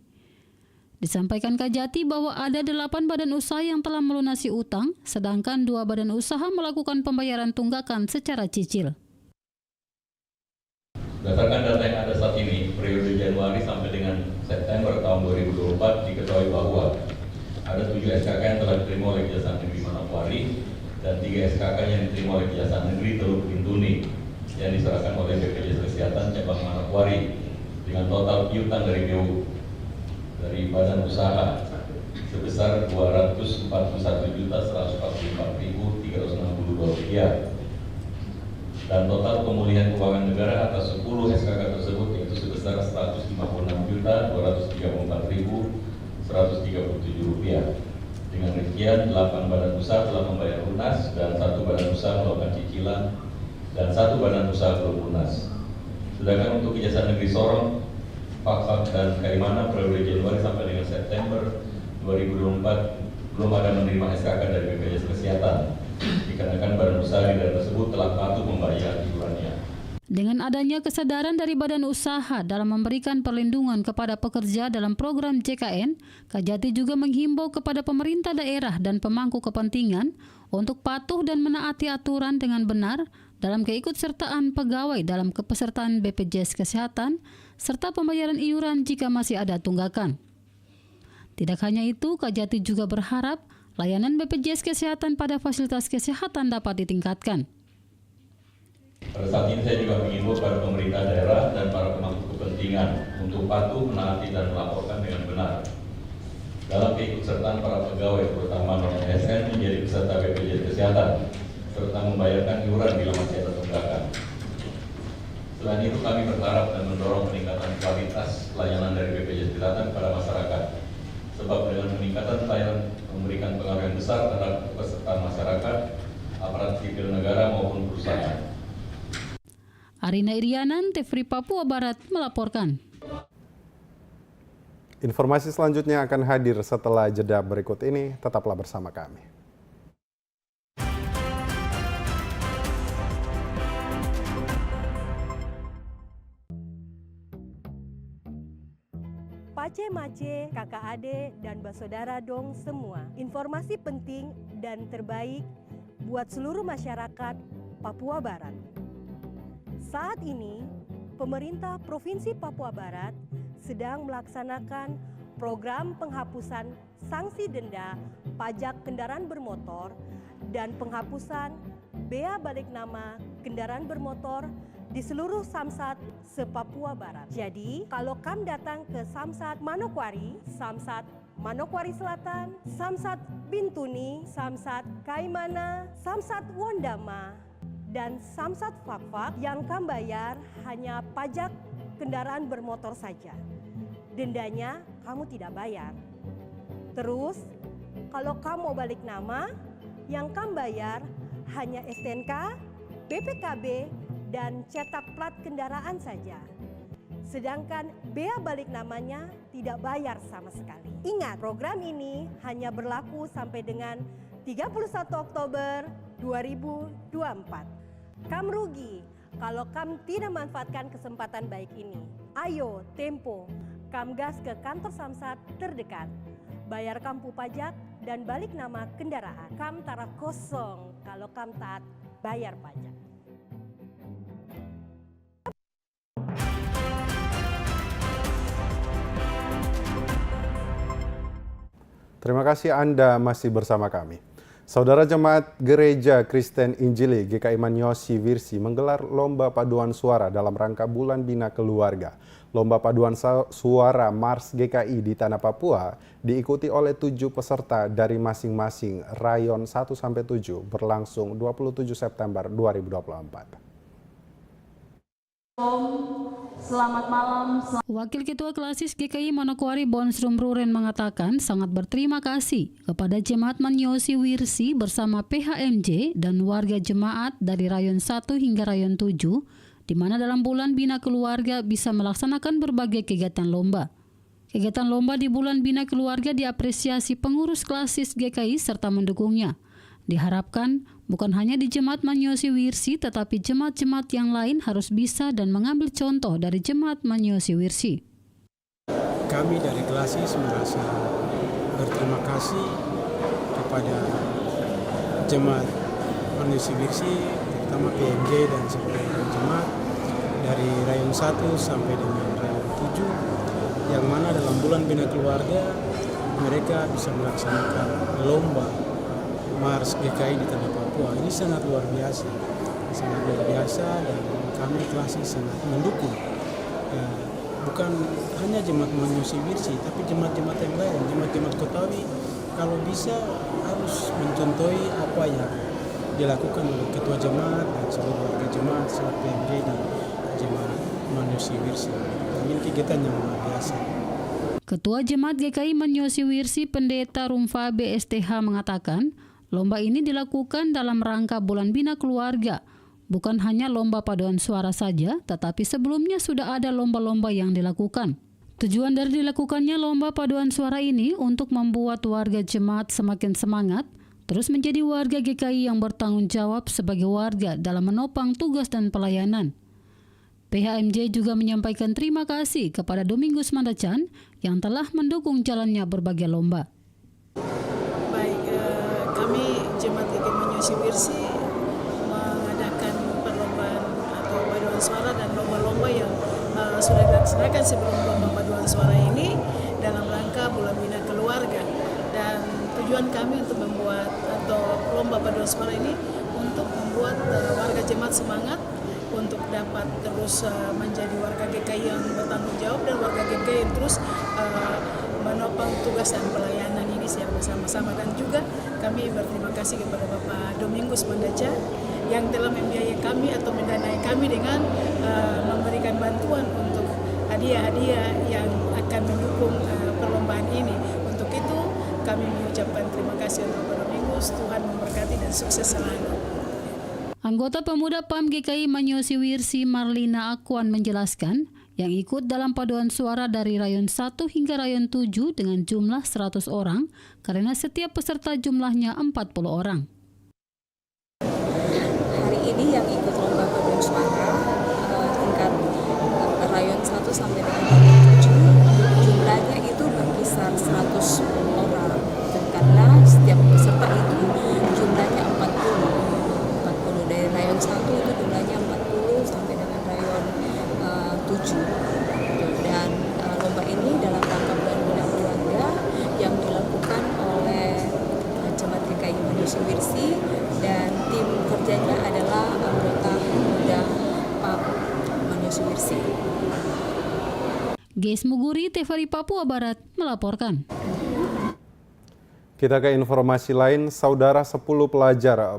Disampaikan Kajati bahwa ada 8 badan usaha yang telah melunasi utang, sedangkan 2 badan usaha melakukan pembayaran tunggakan secara cicil. Berdasarkan data yang ada saat ini, periode Januari sampai dengan September tahun 2024 diketahui bahwa ada 7 SKK yang telah diterima oleh Kejaksaan Negeri Manokwari dan 3 SKK yang diterima oleh Kejaksaan Negeri Teluk Bintuni yang diserahkan oleh BPJS Kesehatan Cabang Manokwari dengan total piutang dari BU dari badan usaha sebesar Rp241.144.362 dan total pemulihan keuangan negara atas 10 SKK tersebut yaitu sebesar Rp156.234.137. Dengan rincian 8 badan usaha telah membayar lunas dan 1 badan usaha melakukan cicilan dan 1 badan usaha belum lunas. Sedangkan untuk Kejaksaan Negeri Sorong, Pakpak dan Kaimana periode Januari sampai dengan September 2024 belum ada menerima SKK dari BPJS Kesehatan dikarenakan badan usaha di daerah tersebut telah patuh membayar iurannya. Dengan adanya kesadaran dari badan usaha dalam memberikan perlindungan kepada pekerja dalam program JKN, Kajati juga menghimbau kepada pemerintah daerah dan pemangku kepentingan untuk patuh dan menaati aturan dengan benar dalam keikutsertaan pegawai dalam kepesertaan BPJS Kesehatan serta pembayaran iuran jika masih ada tunggakan. Tidak hanya itu, Kajati juga berharap layanan BPJS Kesehatan pada fasilitas kesehatan dapat ditingkatkan. Pada saat ini saya juga mengimbau pada pemerintah daerah dan para pemangku kepentingan untuk patuh, menaati dan melaporkan dengan benar dalam keikutsertaan para pegawai terutama non-ASN menjadi peserta BPJS Kesehatan serta membayarkan iuran bila masih ada tunggakan. Selain itu kami berharap dan mendorong peningkatan kualitas pelayanan dari BPJS Kesehatan kepada masyarakat. Sebab dengan peningkatan pelayanan memberikan pengaruh yang besar terhadap kepesertaan masyarakat, aparat sipil negara maupun perusahaan. Arina Irianan, TVRI Papua Barat melaporkan. Informasi selanjutnya akan hadir setelah jeda berikut ini. Tetaplah bersama kami. Pace mace, kakak adik, dan basodara dong semua. Informasi penting dan terbaik buat seluruh masyarakat Papua Barat. Saat ini, pemerintah Provinsi Papua Barat sedang melaksanakan program penghapusan sanksi denda pajak kendaraan bermotor dan penghapusan bea balik nama kendaraan bermotor di seluruh Samsat se-Papua Barat. Jadi, kalau kamu datang ke Samsat Manokwari, Samsat Manokwari Selatan, Samsat Bintuni, Samsat Kaimana, Samsat Wondama, dan Samsat Fakfak, yang kamu bayar hanya pajak kendaraan bermotor saja. Dendanya kamu tidak bayar. Terus, kalau kamu mau balik nama, yang kamu bayar hanya STNK, BPKB, dan cetak plat kendaraan saja. Sedangkan bea balik namanya tidak bayar sama sekali. Ingat, program ini hanya berlaku sampai dengan 31 Oktober 2024. Kamu rugi kalau kamu tidak manfaatkan kesempatan baik ini. Ayo, tempo, kamu gas ke kantor Samsat terdekat. Bayar kampu pajak dan balik nama kendaraan. Kamu taruh kosong kalau kamu taat bayar pajak. Terima kasih Anda masih bersama kami. Saudara Jemaat Gereja Kristen Injili GKI Manyosi Wirsi menggelar Lomba Paduan Suara dalam rangka Bulan Bina Keluarga. Lomba Paduan Suara Mars GKI di Tanah Papua diikuti oleh 7 peserta dari masing-masing rayon 1-7 berlangsung 27 September 2024. Selamat malam. Wakil Ketua Klasis GKI Manokwari Bonsrum Ruren mengatakan sangat berterima kasih kepada Jemaat Manyosi Wirsi bersama PHMJ dan warga jemaat dari rayon 1 hingga rayon 7, di mana dalam bulan Bina Keluarga bisa melaksanakan berbagai kegiatan lomba. Kegiatan lomba di bulan Bina Keluarga diapresiasi pengurus Klasis GKI serta mendukungnya. Diharapkan bukan hanya di Jemaat Manyosi Wirsi, tetapi jemaat-jemaat yang lain harus bisa dan mengambil contoh dari Jemaat Manyosi Wirsi. Kami dari Glasis merasa berterima kasih kepada Jemaat Manyosi Wirsi, terutama PMJ dan seluruh jemaat dari Rayon 1 sampai dengan Rayon 7, yang mana dalam bulan Bina Keluarga mereka bisa melaksanakan lomba Mars GKI di Tanah Papua. Ini sangat luar biasa dan kami Glasis sangat mendukung. Bukan hanya Jemaat Manyosi Wirsi, tapi jemaat-jemaat yang lain, jemaat-jemaat Kotawi kalau bisa harus mencontohi apa yang dilakukan oleh ketua jemaat dan seluruh warga jemaat saat PMJ di Jemaat Manyosi Wirsi. Ini kegiatan yang luar biasa. Ketua Jemaat GKI Manyosi Wirsi Pendeta Rumfa BSTH mengatakan, lomba ini dilakukan dalam rangka Bulan Bina Keluarga. Bukan hanya lomba paduan suara saja, tetapi sebelumnya sudah ada lomba-lomba yang dilakukan. Tujuan dari dilakukannya lomba paduan suara ini untuk membuat warga jemaat semakin semangat, terus menjadi warga GKI yang bertanggung jawab sebagai warga dalam menopang tugas dan pelayanan. PHMJ juga menyampaikan terima kasih kepada Domingus Mandacan yang telah mendukung jalannya berbagai lomba. Baik, kami Jemaat GKI Manyosi Wirsi mengadakan perlombaan atau paduan suara dan lomba-lomba yang sudah dilaksanakan sebelum lomba paduan suara ini dalam rangka Bulan Bina Keluarga. Dan tujuan kami untuk membuat atau lomba paduan suara ini untuk membuat warga jemaat semangat untuk dapat terus menjadi warga GKI yang bertanggung jawab dan warga GKI yang terus menopang tugas dan pelayanan ini secara bersama-sama. Dan juga kami berterima kasih kepada Bapak Domingus Mandacan yang telah membiayai kami atau mendanai kami dengan memberikan bantuan untuk hadiah-hadiah yang akan mendukung perlombaan ini. Untuk itu kami mengucapkan terima kasih untuk Bapak Domingus, Tuhan memberkati dan sukses selalu. Anggota Pemuda PAM GKI Manyosi Wirsi Marlina Akuan menjelaskan, yang ikut dalam paduan suara dari Rayon 1 hingga Rayon 7 dengan jumlah 100 orang, karena setiap peserta jumlahnya 40 orang. Hari ini yang ikut lomba paduan suara tingkat Rayon 1 sampai dengan Rayon 7, jumlahnya itu berkisar 100 orang. Dan karena setiap peserta itu jumlahnya 40 dari Rayon 1 itu jumlahnya 40 sampai dengan Rayon 7. Dan lomba ini dalam rangka Bulan Bina Keluarga yang dilakukan oleh Jemaat GKI Manyosi Wirsi dan tim kerjanya adalah anggota Pemuda PAM Manyosi Wirsi. Ges Muguri, TVRI Papua Barat melaporkan. Kita ke informasi lain, saudara 10 pelajar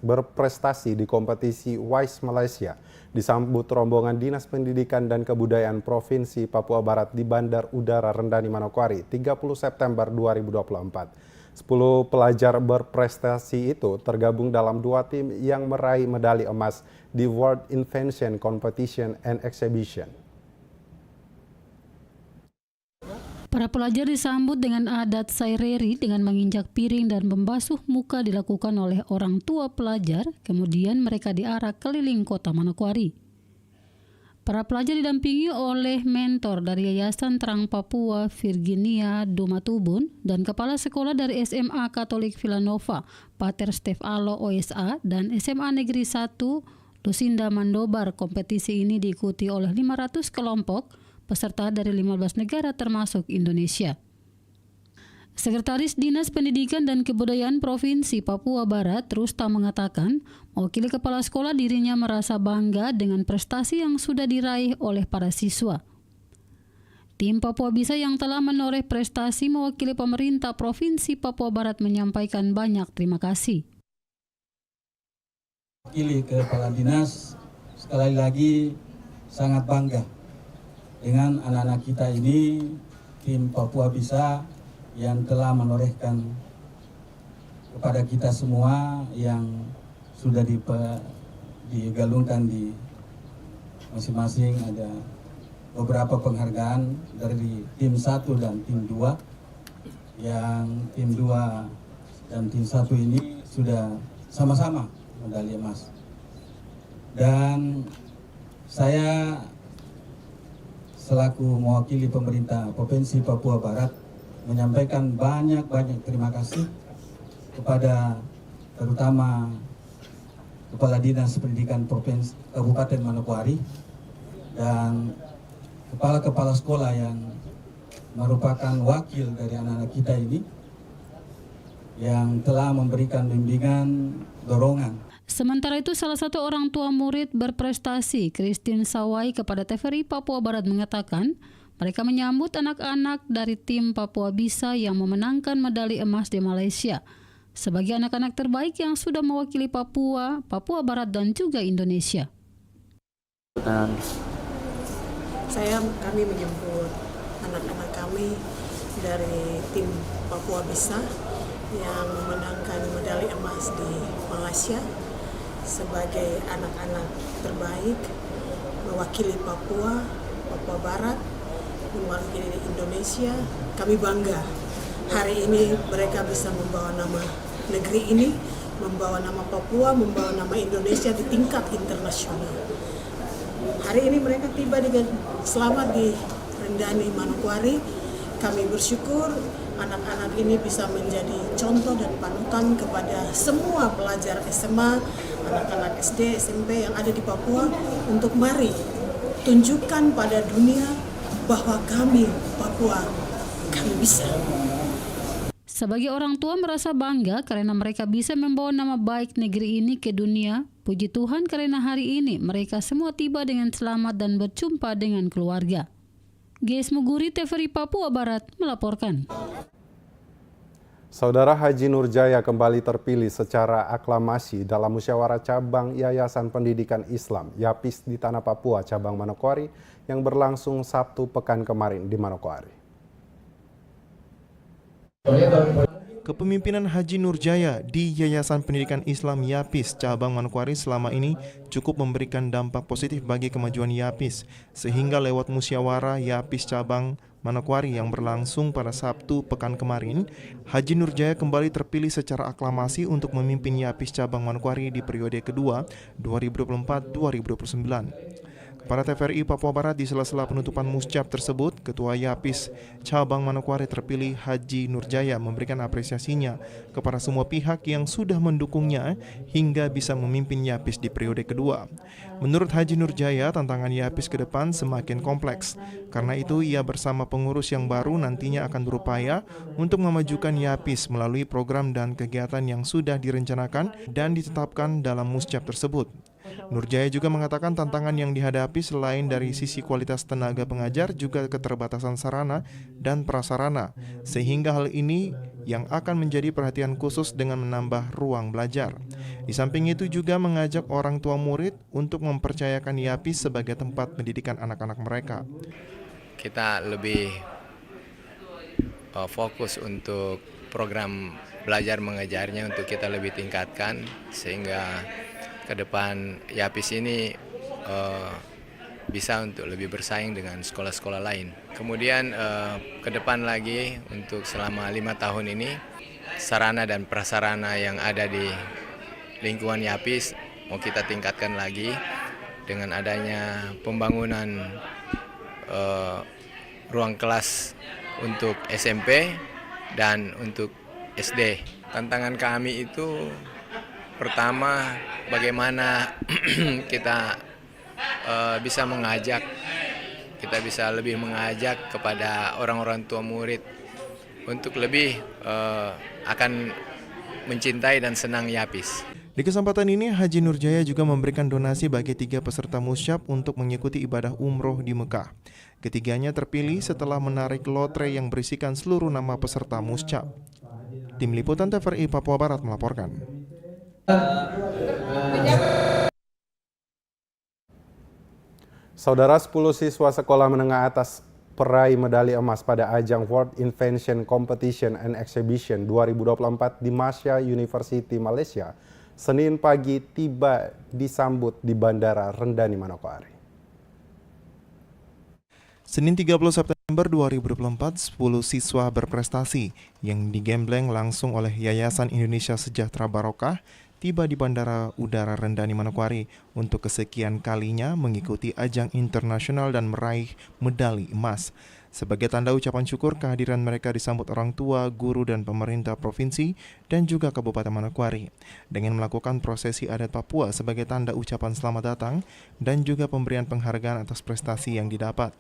berprestasi di kompetisi WISE Malaysia disambut rombongan Dinas Pendidikan dan Kebudayaan Provinsi Papua Barat di Bandar Udara Rendani Manokwari 30 September 2024. 10 pelajar berprestasi itu tergabung dalam 2 tim yang meraih medali emas di World Invention Competition and Exhibition. Para pelajar disambut dengan adat saireri dengan menginjak piring dan membasuh muka dilakukan oleh orang tua pelajar, kemudian mereka diarak keliling kota Manokwari. Para pelajar didampingi oleh mentor dari Yayasan Terang Papua Virginia Dumatubun dan Kepala Sekolah dari SMA Katolik Villanova, Pater Stef Alo OSA, dan SMA Negeri 1 Lucinda Mandobar. Kompetisi ini diikuti oleh 500 kelompok peserta dari 15 negara termasuk Indonesia. Sekretaris Dinas Pendidikan dan Kebudayaan Provinsi Papua Barat, Rusta, mengatakan, mewakili kepala sekolah dirinya merasa bangga dengan prestasi yang sudah diraih oleh para siswa. Tim Papua Bisa yang telah menoreh prestasi mewakili pemerintah Provinsi Papua Barat menyampaikan banyak terima kasih. Mewakili kepala dinas, sekali lagi sangat bangga dengan anak-anak kita ini, tim Papua Bisa yang telah menorehkan kepada kita semua yang sudah digalungkan di masing-masing. Ada beberapa penghargaan dari tim 1 dan tim 2, yang tim 2 dan tim 1 ini sudah sama-sama medali emas. Dan saya selaku mewakili pemerintah Provinsi Papua Barat menyampaikan banyak terima kasih kepada terutama Kepala Dinas Pendidikan Provinsi Kabupaten Manokwari dan kepala-kepala sekolah yang merupakan wakil dari anak-anak kita ini yang telah memberikan bimbingan, dorongan. Sementara itu, salah satu orang tua murid berprestasi, Christine Sawai, kepada TVRI Papua Barat mengatakan, mereka menyambut anak-anak dari tim Papua Bisa yang memenangkan medali emas di Malaysia sebagai anak-anak terbaik yang sudah mewakili Papua, Papua Barat dan juga Indonesia. Kami menyambut anak-anak kami dari tim Papua Bisa yang memenangkan medali emas di Malaysia sebagai anak-anak terbaik mewakili Papua, Papua Barat, mewakili Indonesia. Kami bangga hari ini mereka bisa membawa nama negeri ini, membawa nama Papua, membawa nama Indonesia di tingkat internasional. Hari ini mereka tiba dengan selamat di Rendani, Manokwari. Kami bersyukur anak-anak ini bisa menjadi contoh dan panutan kepada semua pelajar SMA, anak-anak SD, SMP yang ada di Papua untuk mari tunjukkan pada dunia bahwa kami Papua, kami bisa. Sebagai orang tua merasa bangga karena mereka bisa membawa nama baik negeri ini ke dunia. Puji Tuhan karena hari ini mereka semua tiba dengan selamat dan berjumpa dengan keluarga. Ges Muguri, TVRI Papua Barat melaporkan. Saudara Haji Nurjaya kembali terpilih secara aklamasi dalam musyawarah cabang Yayasan Pendidikan Islam YAPIS di Tanah Papua cabang Manokwari yang berlangsung Sabtu pekan kemarin di Manokwari. Kepemimpinan Haji Nurjaya di Yayasan Pendidikan Islam YAPIS cabang Manokwari selama ini cukup memberikan dampak positif bagi kemajuan YAPIS, sehingga lewat musyawarah YAPIS cabang Manokwari yang berlangsung pada Sabtu pekan kemarin, Haji Nurjaya kembali terpilih secara aklamasi untuk memimpin YAPIS cabang Manokwari di periode kedua 2024-2029. Kepada TVRI Papua Barat di sela-sela penutupan muscap tersebut, Ketua YAPIS cabang Manokwari terpilih Haji Nurjaya memberikan apresiasinya kepada semua pihak yang sudah mendukungnya hingga bisa memimpin YAPIS di periode kedua. Menurut Haji Nurjaya, tantangan YAPIS ke depan semakin kompleks. Karena itu, ia bersama pengurus yang baru nantinya akan berupaya untuk memajukan YAPIS melalui program dan kegiatan yang sudah direncanakan dan ditetapkan dalam muscap tersebut. Nurjaya juga mengatakan tantangan yang dihadapi selain dari sisi kualitas tenaga pengajar juga keterbatasan sarana dan prasarana, sehingga hal ini yang akan menjadi perhatian khusus dengan menambah ruang belajar. Di samping itu juga mengajak orang tua murid untuk mempercayakan YAPIS sebagai tempat pendidikan anak-anak mereka. Kita lebih fokus untuk program belajar mengajarnya untuk kita lebih tingkatkan sehingga ke depan YAPIS ini bisa untuk lebih bersaing dengan sekolah-sekolah lain. Kemudian ke depan lagi untuk selama 5 tahun ini sarana dan prasarana yang ada di lingkungan YAPIS mau kita tingkatkan lagi dengan adanya pembangunan ruang kelas untuk SMP dan untuk SD. Tantangan kami itu pertama, bagaimana kita bisa mengajak, kita bisa lebih mengajak kepada orang-orang tua murid untuk lebih akan mencintai dan senang YAPIS. Di kesempatan ini, Haji Nurjaya juga memberikan donasi bagi 3 peserta musyab untuk mengikuti ibadah umroh di Mekah. Ketiganya terpilih setelah menarik lotre yang berisikan seluruh nama peserta musyab. Tim Liputan TVRI Papua Barat melaporkan. Saudara, 10 siswa sekolah menengah atas peraih medali emas pada ajang World Invention Competition and Exhibition 2024 di Masya University, Malaysia, Senin pagi tiba disambut di Bandara Rendani, Manokwari. Senin 30 September 2024, 10 siswa berprestasi yang digembleng langsung oleh Yayasan Indonesia Sejahtera Barokah tiba di Bandara Udara Rendani Manokwari untuk kesekian kalinya mengikuti ajang internasional dan meraih medali emas. Sebagai tanda ucapan syukur, kehadiran mereka disambut orang tua, guru, dan pemerintah provinsi dan juga Kabupaten Manokwari dengan melakukan prosesi adat Papua sebagai tanda ucapan selamat datang dan juga pemberian penghargaan atas prestasi yang didapat.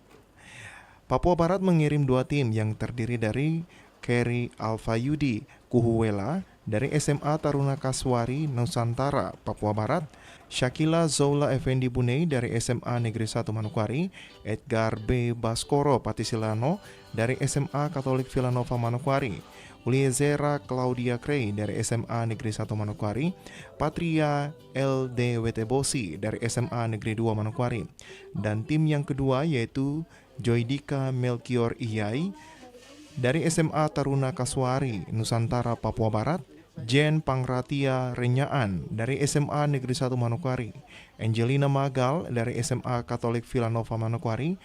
Papua Barat mengirim 2 tim yang terdiri dari Kerry Alfayudi Kuhuwela dari SMA Taruna Kaswari, Nusantara, Papua Barat, Syakila Zoula Effendi Bunei dari SMA Negeri 1 Manokwari, Edgar B. Baskoro Patisilano dari SMA Katolik Villanova Manokwari, Uliezera Claudia Krei dari SMA Negeri 1 Manokwari, Patria LD Wetebosi dari SMA Negeri 2 Manokwari, dan tim yang kedua yaitu Joydika Melkior Iyai dari SMA Taruna Kaswari, Nusantara, Papua Barat, Jen Pangratia Renyaan dari SMA Negeri 1 Manokwari, Angelina Magal dari SMA Katolik Villanova Manokwari,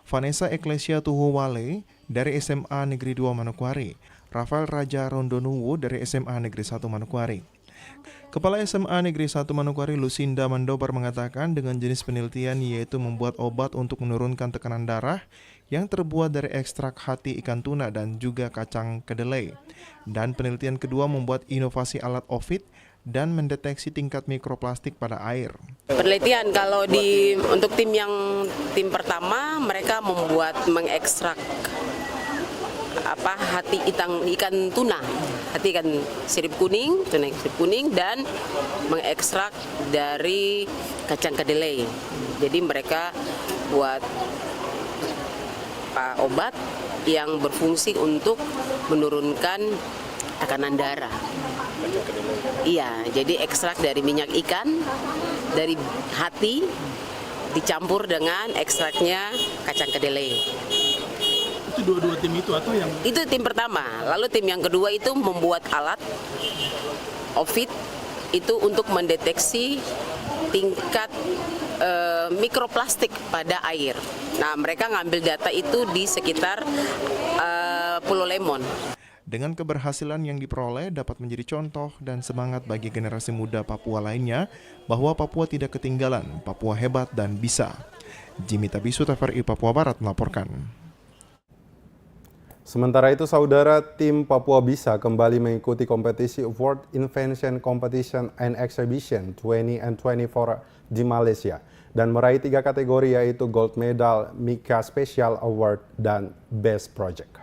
Vanessa Eklesia Tuhuwale dari SMA Negeri 2 Manokwari, Rafael Raja Rondonuwu dari SMA Negeri 1 Manokwari. Kepala SMA Negeri 1 Manokwari Lucinda Mandobar mengatakan dengan jenis penelitian yaitu membuat obat untuk menurunkan tekanan darah yang terbuat dari ekstrak hati ikan tuna dan juga kacang kedelai. Dan penelitian kedua membuat inovasi alat OVID dan mendeteksi tingkat mikroplastik pada air. Penelitian kalau untuk tim pertama mereka mengekstrak hati ikan tuna, hati ikan sirip kuning dan mengekstrak dari kacang kedelai. Jadi mereka buat obat yang berfungsi untuk menurunkan tekanan darah. Iya, jadi ekstrak dari minyak ikan, dari hati, dicampur dengan ekstraknya kacang kedelai. Itu dua-dua tim itu atau yang? Itu tim pertama, lalu tim yang kedua itu membuat alat OVID itu untuk mendeteksi tingkat mikroplastik pada air. Nah, mereka ngambil data itu di sekitar Pulau Lemon. Dengan keberhasilan yang diperoleh dapat menjadi contoh dan semangat bagi generasi muda Papua lainnya bahwa Papua tidak ketinggalan, Papua hebat dan bisa. Jimmy Tabisu, TVRI Papua Barat melaporkan. Sementara itu, saudara, tim Papua Bisa kembali mengikuti kompetisi World Invention Competition and Exhibition 2024 di Malaysia dan meraih 3 kategori yaitu Gold Medal, Mika Special Award, dan Best Project.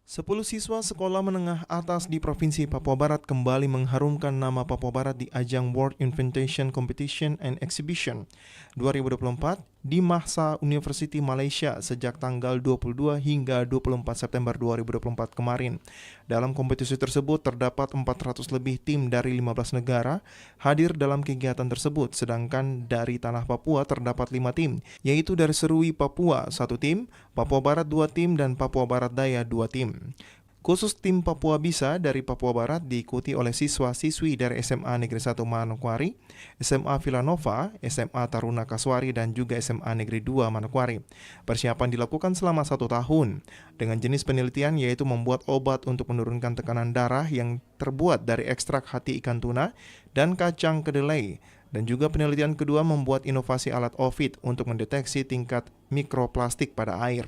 10 siswa sekolah menengah atas di Provinsi Papua Barat kembali mengharumkan nama Papua Barat di ajang World Invention Competition and Exhibition 2024 di Mahsa University Malaysia sejak tanggal 22 hingga 24 September 2024 kemarin. Dalam kompetisi tersebut terdapat 400 lebih tim dari 15 negara hadir dalam kegiatan tersebut, sedangkan dari tanah Papua terdapat 5 tim, yaitu dari Serui Papua 1 tim, Papua Barat 2 tim, dan Papua Barat Daya 2 tim. Khusus tim Papua Bisa dari Papua Barat diikuti oleh siswa-siswi dari SMA Negeri 1 Manokwari, SMA Villanova, SMA Taruna Kaswari, dan juga SMA Negeri 2 Manokwari. Persiapan dilakukan selama 1 tahun dengan jenis penelitian yaitu membuat obat untuk menurunkan tekanan darah yang terbuat dari ekstrak hati ikan tuna dan kacang kedelai. Dan juga penelitian kedua membuat inovasi alat OVID untuk mendeteksi tingkat mikroplastik pada air.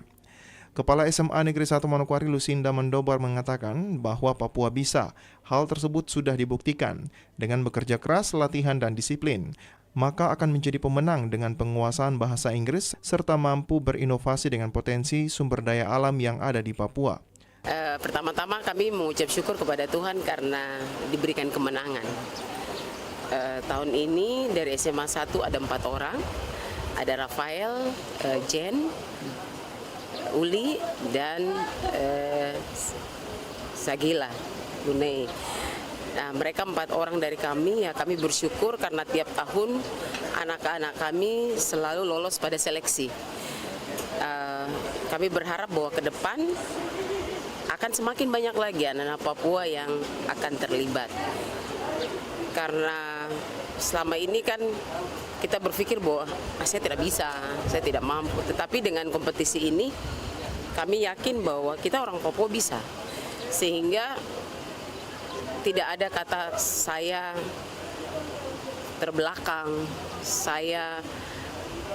Kepala SMA Negeri 1 Manokwari Lucinda Mandobar mengatakan bahwa Papua bisa. Hal tersebut sudah dibuktikan. Dengan bekerja keras, latihan, dan disiplin, maka akan menjadi pemenang dengan penguasaan bahasa Inggris serta mampu berinovasi dengan potensi sumber daya alam yang ada di Papua. Pertama-tama kami mengucap syukur kepada Tuhan karena diberikan kemenangan. Tahun ini dari SMA 1 ada 4 orang. Ada Rafael, Jen, Uli, dan Sagila Bunei. Nah, mereka 4 orang dari kami, ya kami bersyukur karena tiap tahun anak-anak kami selalu lolos pada seleksi. Kami berharap bahwa ke depan akan semakin banyak lagi anak-anak Papua yang akan terlibat. Karena selama ini kan kita berpikir bahwa saya tidak bisa, saya tidak mampu. Tetapi dengan kompetisi ini kami yakin bahwa kita orang Papua bisa. Sehingga tidak ada kata saya terbelakang, saya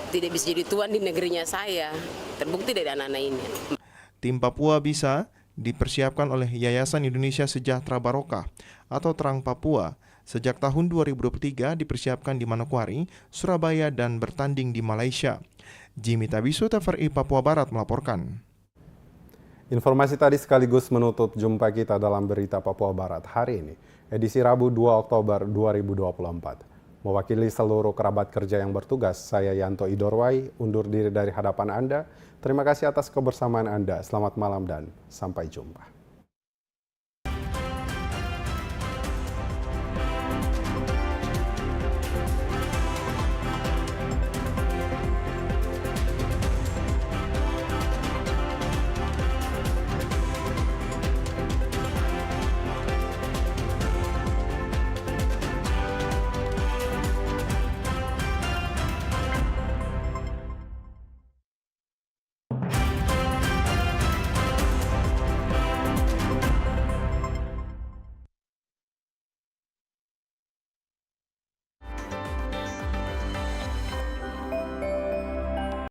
tidak bisa jadi tuan di negerinya saya. Terbukti dari anak-anak ini. Tim Papua Bisa dipersiapkan oleh Yayasan Indonesia Sejahtera Barokah atau Terang Papua. Sejak tahun 2023 dipersiapkan di Manokwari, Surabaya, dan bertanding di Malaysia. Jimmy Tabisu, TVRI Papua Barat melaporkan. Informasi tadi sekaligus menutup jumpa kita dalam Berita Papua Barat hari ini, edisi Rabu 2 Oktober 2024. Mewakili seluruh kerabat kerja yang bertugas, saya Yanto Idorwai undur diri dari hadapan Anda. Terima kasih atas kebersamaan Anda. Selamat malam dan sampai jumpa.